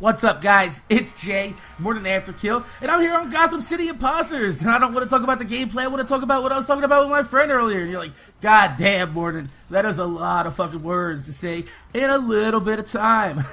What's up, guys? It's Jay, Morning After Kill, and I'm here on Gotham City Impostors, and I don't want to talk about the gameplay, I want to talk about what I was talking about with my friend earlier, and you're like, God damn, Morning, that is a lot of fucking words to say in a little bit of time.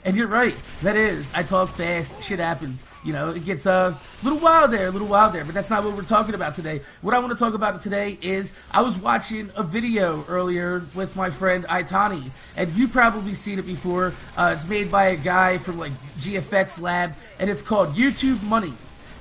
And you're right, that is, I talk fast, shit happens, you know, it gets a little wild there, but that's not what we're talking about today. What I want to talk about today is, I was watching a video earlier with my friend Itani, and you've probably seen it before. It's made by a guy from like GFX Lab, and it's called YouTube Money.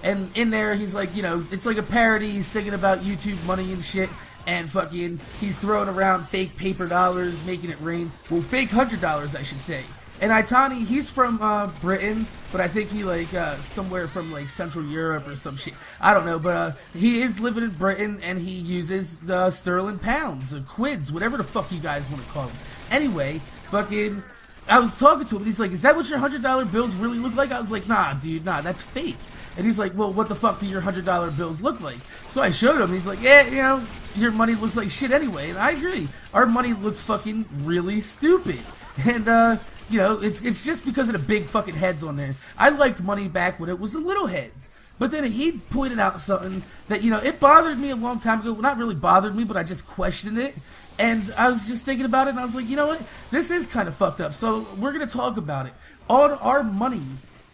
And in there, he's like, you know, it's like a parody. He's singing about YouTube money and shit, and fucking, he's throwing around fake paper dollars, making it rain. Well, fake $100, I should say. And Itani, he's from Britain, but I think he like somewhere from like Central Europe or some shit. I don't know, but he is living in Britain, and he uses the sterling pounds or quids, whatever the fuck you guys want to call them. Anyway, fucking, I was talking to him, and he's like, is that what your $100 bills really look like? I was like, nah, dude, nah, that's fake. And he's like, well, what the fuck do your $100 bills look like? So I showed him, and he's like, yeah, you know, your money looks like shit anyway. And I agree. Our money looks fucking really stupid. And, you know, it's just because of the big fucking heads on there. I liked money back when it was the little heads. But then he pointed out something that, you know, it bothered me a long time ago. Well, not really bothered me, but I just questioned it. And I was just thinking about it, and I was like, you know what? This is kind of fucked up. So we're going to talk about it. On our money,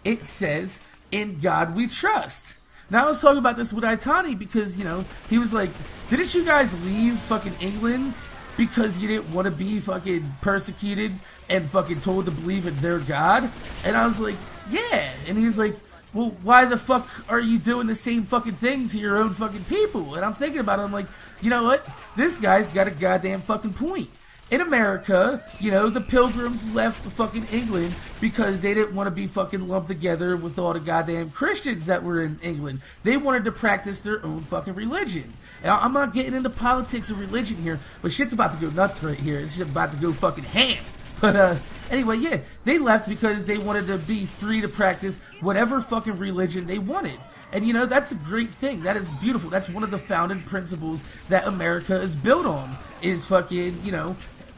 it says, in God we trust. Now I was talking about this with Itani because, you know, he was like, didn't you guys leave fucking England because you didn't want to be fucking persecuted and fucking told to believe in their God? And I was like, yeah. And he was like, well, why the fuck are you doing the same fucking thing to your own fucking people? And I'm thinking about it, I'm like, you know what? This guy's got a goddamn fucking point. In America, you know, the Pilgrims left fucking England because they didn't want to be fucking lumped together with all the goddamn Christians that were in England. They wanted to practice their own fucking religion. Now, I'm not getting into politics or religion here, but shit's about to go nuts right here. It's just about to go fucking ham. But, anyway, yeah, they left because they wanted to be free to practice whatever fucking religion they wanted. And, you know, that's a great thing. That is beautiful. That's one of the founding principles that America is built on, is fucking, you know,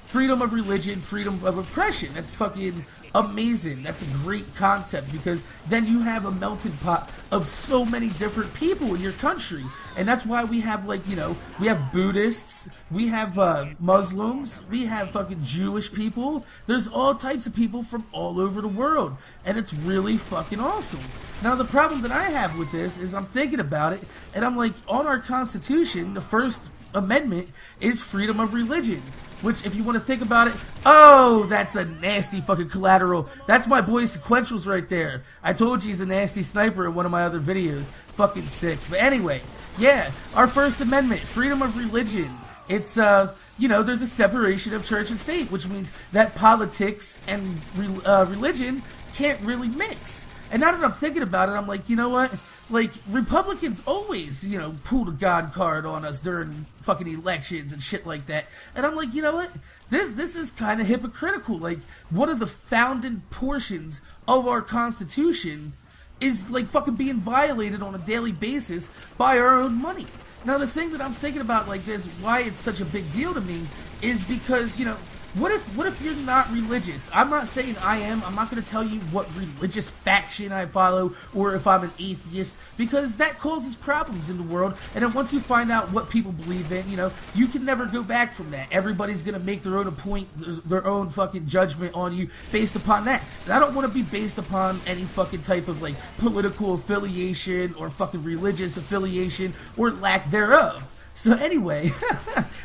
freedom of religion, freedom of oppression. That's fucking amazing. That's a great concept, because then you have a melting pot of so many different people in your country. And that's why we have, like, you know, we have Buddhists, we have Muslims, we have fucking Jewish people. There's all types of people from all over the world, and it's really fucking awesome. Now the problem that I have with this is I'm thinking about it, and I'm like, on our Constitution, the First Amendment is freedom of religion. Which, if you want to think about it, oh, that's a nasty fucking collateral. That's my boy Sequentials right there. I told you he's a nasty sniper in one of my other videos. Fucking sick. But anyway, yeah, our First Amendment, freedom of religion. It's, you know, there's a separation of church and state, which means that politics and religion can't really mix. And now that I'm thinking about it, I'm like, you know what? Like, Republicans always, you know, pull the God card on us during fucking elections and shit like that. And I'm like, you know what? This is kind of hypocritical. Like, one of the founding portions of our Constitution is, like, fucking being violated on a daily basis by our own money. Now, the thing that I'm thinking about like this, why it's such a big deal to me, is because, you know, what if you're not religious? I'm not saying I am. I'm not going to tell you what religious faction I follow or if I'm an atheist, because that causes problems in the world. And then once you find out what people believe in, you know, you can never go back from that. Everybody's going to make their own fucking judgment on you based upon that. And I don't want to be based upon any fucking type of like political affiliation or fucking religious affiliation or lack thereof. So anyway,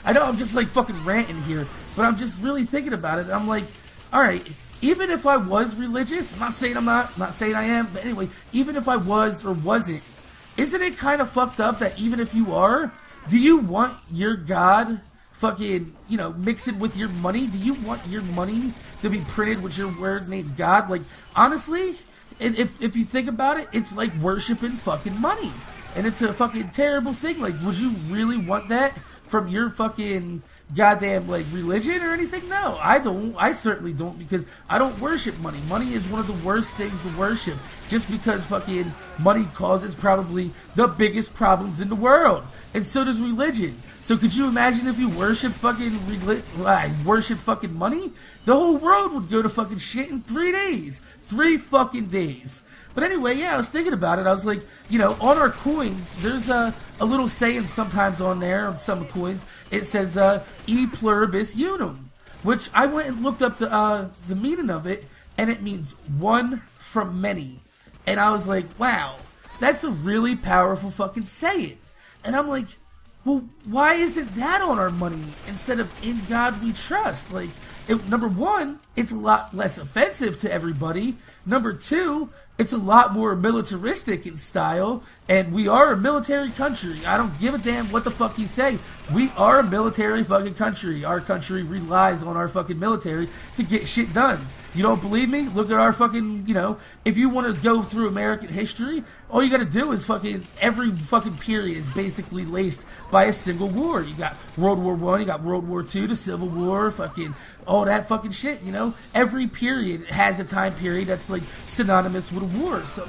I know I'm just like fucking ranting here, but I'm just really thinking about it. I'm like, alright, even if I was religious, I'm not saying I'm not saying I am, but anyway, even if I was or wasn't, isn't it kind of fucked up that even if you are, do you want your God fucking, you know, mixing with your money? Do you want your money to be printed with your word named God? Like, honestly, if you think about it, it's like worshiping fucking money. And it's a fucking terrible thing. Like, would you really want that from your fucking goddamn, like, religion or anything? No, I don't. I certainly don't, because I don't worship money. Money is one of the worst things to worship, just because fucking money causes probably the biggest problems in the world. And so does religion. So could you imagine if you worship fucking money? The whole world would go to fucking shit in 3 days. 3 fucking days. But anyway, yeah, I was thinking about it. I was like, on our coins, there's a little saying sometimes on there, on some coins. It says, e pluribus unum, which I went and looked up the meaning of it, and it means one from many. And I was like, wow, that's a really powerful fucking saying. And I'm like, well, why isn't that on our money instead of in God we trust? Like, number one, it's a lot less offensive to everybody. Number two, it's a lot more militaristic in style, and we are a military country. I don't give a damn what the fuck you say. We are a military fucking country. Our country relies on our fucking military to get shit done. You don't believe me? Look at our fucking, if you want to go through American history, all you gotta do is every fucking period is basically laced by a single war. You got World War I, you got World War II, the Civil War, fucking all that fucking shit, Every period has a time period that's like synonymous with a war. So,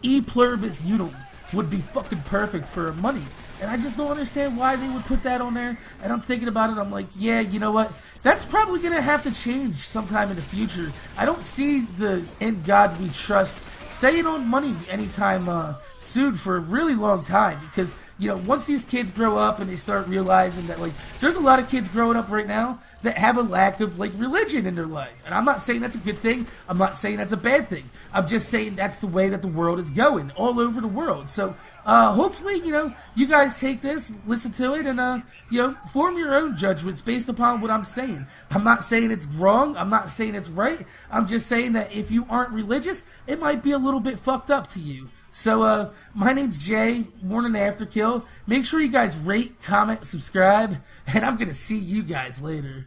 e pluribus unum would be fucking perfect for money. And I just don't understand why they would put that on there. And I'm thinking about it, I'm like, yeah, you know what? That's probably going to have to change sometime in the future. I don't see the in God we trust staying on money anytime soon for a really long time. Because, once these kids grow up and they start realizing that, there's a lot of kids growing up right now that have a lack of, religion in their life. And I'm not saying that's a good thing. I'm not saying that's a bad thing. I'm just saying that's the way that the world is going all over the world. So, hopefully, you guys take this, listen to it, and, form your own judgments based upon what I'm saying. I'm not saying it's wrong. I'm not saying it's right. I'm just saying that if you aren't religious, it might be a little bit fucked up to you. So, my name's Jay, Morning After Kill. Make sure you guys rate, comment, subscribe, and I'm gonna see you guys later.